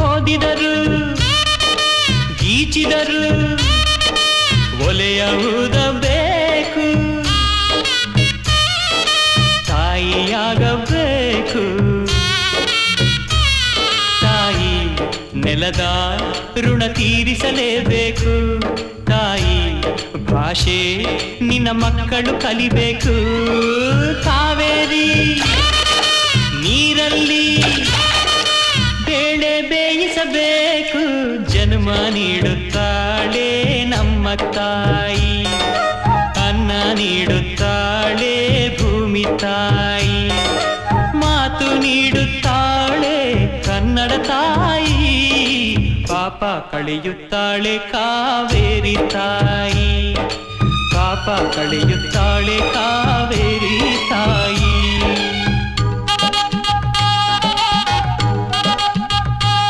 ಓದಿದರು ಗೀಚಿದರು ಒಲೆಯ ಊದಬೇಕು, ತಾಯಿಯಾಗಬೇಕು. ತಾಯಿ ನೆಲದ ಋಣ ತೀರಿಸಲೇಬೇಕು. ತಾಯಿ ಭಾಷೆ ನಿನ್ನ ಮಕ್ಕಳು ಕಲಿಬೇಕು. ಕಾವೇರಿ ನೀರಲ್ಲಿ ಬೇಳೆ ಬೇಯಿಸಬೇಕು. ಜನ್ಮ ನೀಡುತ್ತಾಳೆ ನಮ್ಮ ತಾಯಿ, ಅನ್ನ ನೀಡುತ್ತಾಳೆ ಭೂಮಿ ತಾಯಿ, ಮಾತು ನೀಡುತ್ತಾಳೆ ಕನ್ನಡ ತಾಯಿ. ಪಾಪ ಕಳೆಯುತ್ತಾಳೆ ಕಾವೇರಿ ತಾಯಿ, ಪಾಪ ಕಳೆಯುತ್ತಾಳೆ ಕಾವೇರಿ ತಾಯಿ.